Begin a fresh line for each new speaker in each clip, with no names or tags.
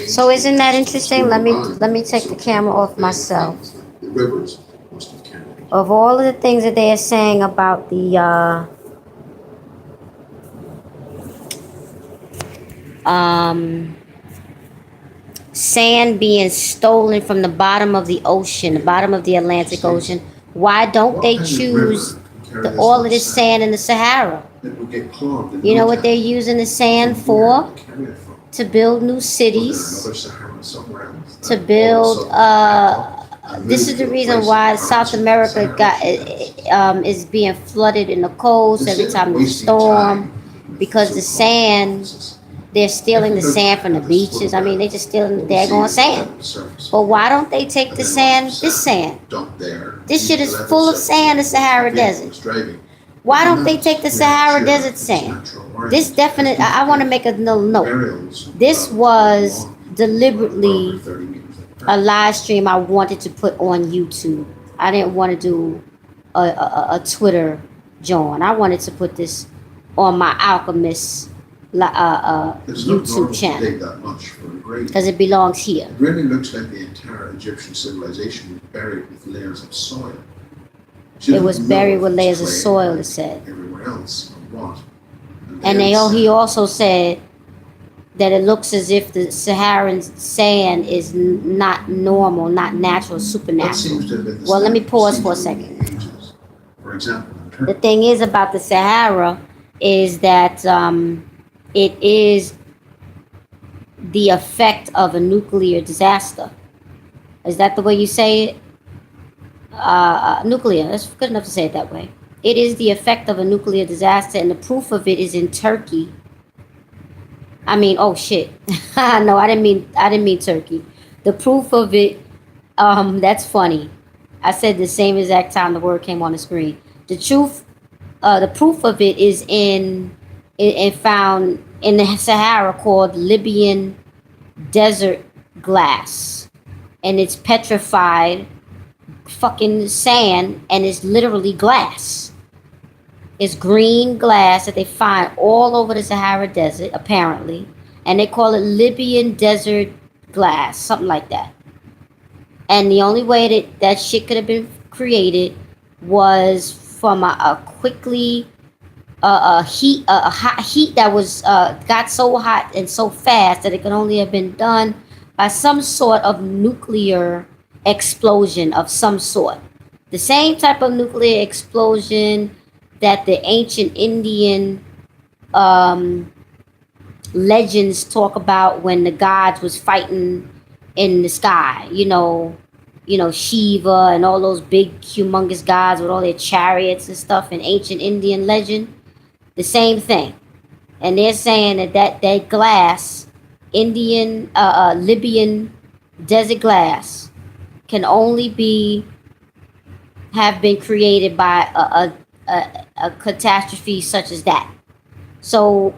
So isn't that interesting? Let me take the camera off myself. Of all of the things that they are saying about the um, sand being stolen from the bottom of the ocean, the bottom of the Atlantic Ocean, why don't they choose all of this sand in the Sahara? You know what they're using the sand for? To build new cities, to build this is the reason why South America is being flooded in the coast every time there's a storm, because the sand, they're stealing the sand from the beaches. I mean, they're just stealing the daggone sand. But why don't they take the sand, this sand? This shit is full of sand, the Sahara Desert. Why don't they take the Sahara Desert sand? This definite, I want to make a little note. This was deliberately a live stream I wanted to put on YouTube. I didn't want to do a Twitter join. I wanted to put this on my Alchemists YouTube channel because it belongs here.
It really looks like the entire Egyptian civilization was buried with layers of soil.
It was buried with layers of soil, it said.
Everywhere else, what?
And he also said that it looks as if the Saharan sand is not normal, not natural, supernatural. Well, let me pause for a second.
For example,
the thing is about the Sahara is that it is the effect of a nuclear disaster. Is that the way you say it? Nuclear. That's good enough to say it that way. It is the effect of a nuclear disaster, and the proof of it is in Turkey. I mean, oh shit. No, I didn't mean Turkey. The proof of it, that's funny. I said the same exact time the word came on the screen. The proof of it is found in the Sahara, called Libyan desert glass, and it's petrified fucking sand, and it's literally glass. It's green glass that they find all over the Sahara Desert, apparently, and they call it Libyan desert glass, something like that. And the only way that shit could have been created was from a quickly heat that was got so hot and so fast that it could only have been done by some sort of nuclear explosion of some sort. The same type of nuclear explosion that the ancient Indian legends talk about when the gods was fighting in the sky. You know Shiva and all those big humongous gods with all their chariots and stuff in ancient Indian legend. The same thing. And they're saying that glass, Indian Libyan desert glass, can only have been created by a catastrophe such as that. So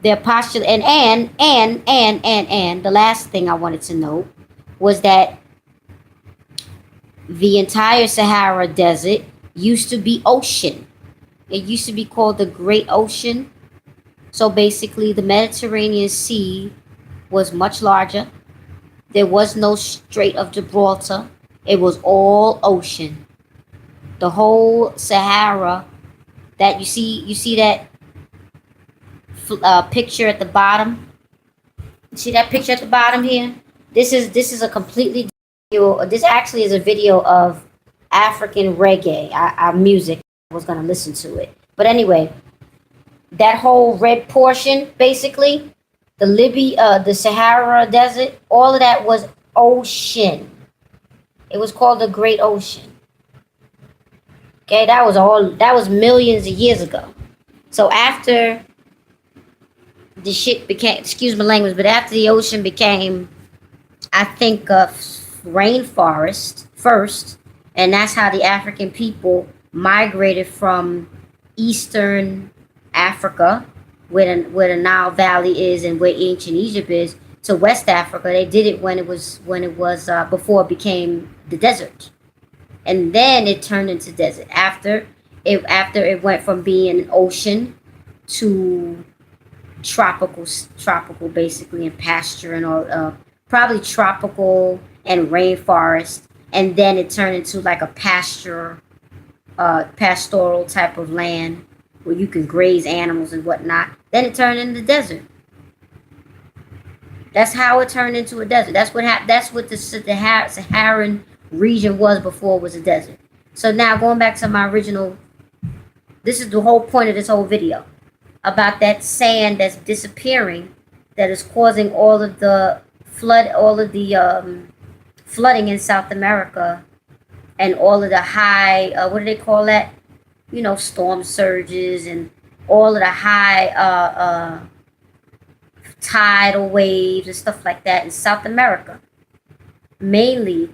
their postulate, and the last thing I wanted to note was that the entire Sahara Desert used to be ocean. It used to be called the Great Ocean. So basically the Mediterranean Sea was much larger. There was no Strait of Gibraltar. It was all ocean. The whole Sahara, that you see that picture at the bottom. See that picture at the bottom here? This is a completely video. This actually is a video of African reggae, our music. I was gonna listen to it, but anyway, that whole red portion, basically, the Sahara Desert, all of that was ocean. It was called the Great Ocean. Okay, that was millions of years ago. So after the shit became, excuse my language, but after the ocean became, I think, rainforest first, and that's how the African people migrated from Eastern Africa, where the Nile Valley is and where ancient Egypt is, to West Africa. They did it when it was before it became the desert, and then it turned into desert after it went from being an ocean to tropical basically, and pasture and all, probably tropical and rainforest, and then it turned into like a pastoral type of land where you can graze animals and whatnot. Then it turned into desert. That's how it turned into a desert. That's what That's what the Saharan region was before it was a desert. So now going back to my original, this is the whole point of this whole video about that sand that's disappearing, that is causing all of the flooding in South America, and all of the high, what do they call that? You know, storm surges and all of the high tidal waves and stuff like that in South America. Mainly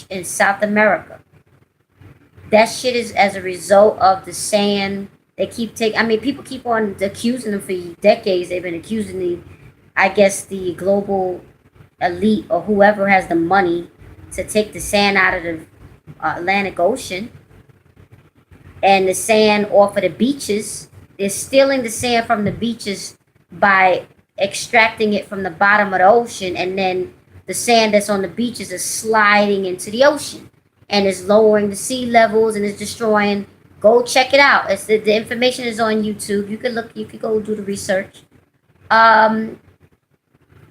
in South America. That shit is as a result of the sand. They keep taking. I mean, people keep on accusing them for decades. They've been accusing the global elite or whoever has the money to take the sand out of the Atlantic Ocean and the sand off of the beaches. They're stealing the sand from the beaches by extracting it from the bottom of the ocean, and then the sand that's on the beaches is sliding into the ocean and it's lowering the sea levels and it's destroying. Go check it out. The information is on YouTube. You could go do the research.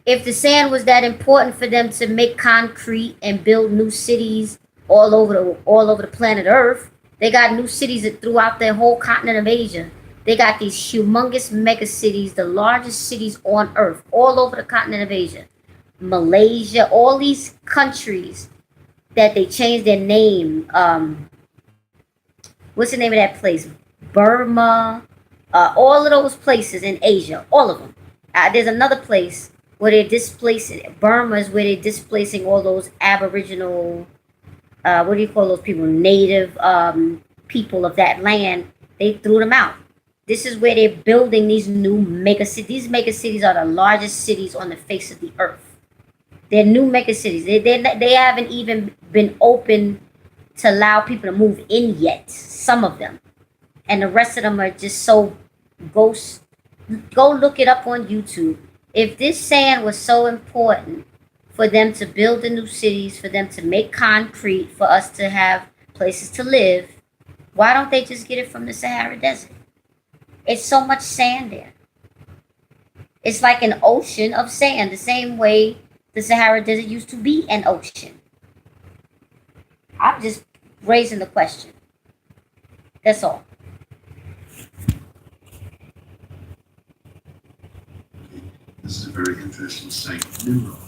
If the sand was that important for them to make concrete and build new cities all over the planet Earth, they got new cities throughout the whole continent of Asia. They got these humongous mega cities, the largest cities on Earth, all over the continent of Asia. Malaysia, all these countries that they changed their name. What's the name of that place? Burma. All of those places in Asia, all of them. There's another place where they're displacing. Burma is where they're displacing all those Aboriginal, what do you call those people? Native people of that land. They threw them out. This is where they're building these new mega cities. These mega cities are the largest cities on the face of the earth. They're new mega cities. They haven't even been open to allow people to move in yet. Some of them. And the rest of them are just so ghost. Go look it up on YouTube. If this sand was so important for them to build the new cities, for them to make concrete, for us to have places to live, why don't they just get it from the Sahara Desert? It's so much sand there. It's like an ocean of sand, the same way the Sahara Desert used to be an ocean. I'm just raising the question. That's all.
This is a very interesting site, Nimrod.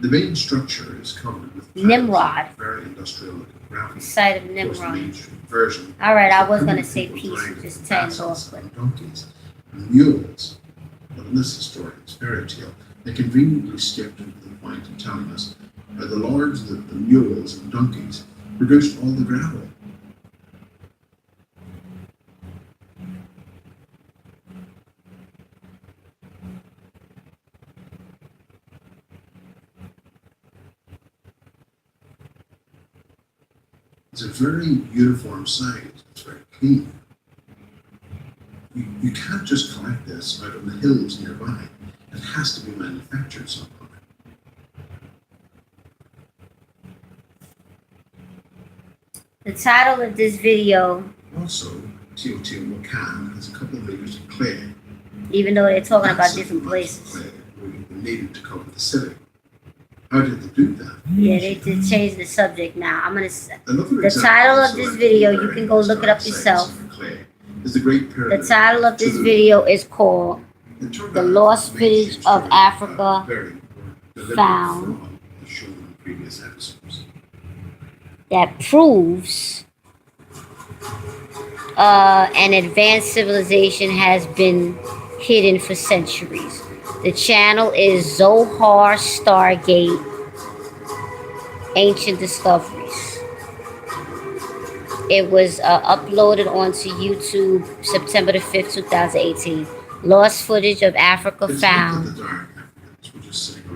The main structure is covered with
Nimrod.
Very industrial looking graphic.
Site of Nimrod.
Version.
All right, I was going to say peace, just turned off.
Donkeys, mules. But in this historian's fairy tale, they conveniently skipped into the point of telling us by the lords that the mules and donkeys produced all the gravel. It's a very uniform site. It's very clean. You can't just collect this out of the hills nearby. It has to be manufactured somehow.
The title of this video.
Also, Teotihuacan has a couple of layers of clay.
Even though they're talking about different places.
Clay needed to cover the city. How did they do that?
Yeah, they did change the subject now. The title of this video, you can go look it up yourself. The title of this video is called The Lost Footage of Africa Found that proves an advanced civilization has been hidden for centuries. The channel is Zohar Stargate Ancient Discoveries. It was uploaded onto YouTube September the 5th, 2018. Lost footage of Africa found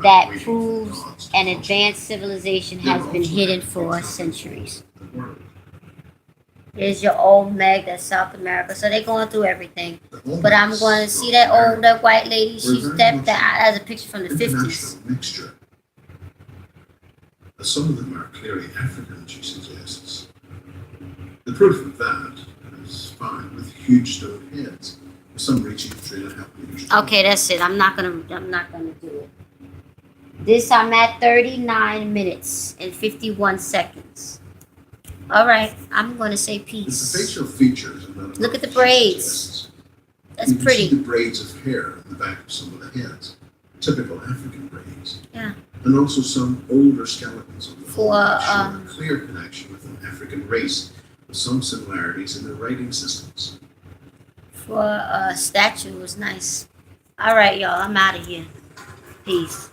that proves an advanced civilization has been hidden for centuries. There's your old Meg, that's South America. So they're going through everything.
The
But I'm
Olmecs
going to see
from
that old,
America
that white lady.
were
She's
very
that
much
has a picture from the
an
50s.
international mixture. Some of them are clearly African, she suggests. The proof of that is found with huge stone heads, some reaching 3.5 meters tall.
Okay, that's it. I'm not gonna do it. This I'm at 39 minutes and 51 seconds. All right, I'm gonna say
It's the
peace.
facial features and not
Look at the
she
braids.
suggests.
That's
You can see
pretty.
the braids of hair in the back of some of the heads, typical African braids.
Yeah.
And also some older skeletons of the
For,
Olmecs show a clear connection with an African race, with some similarities in their writing systems.
For a statue was nice. All right, y'all. I'm out of here. Peace.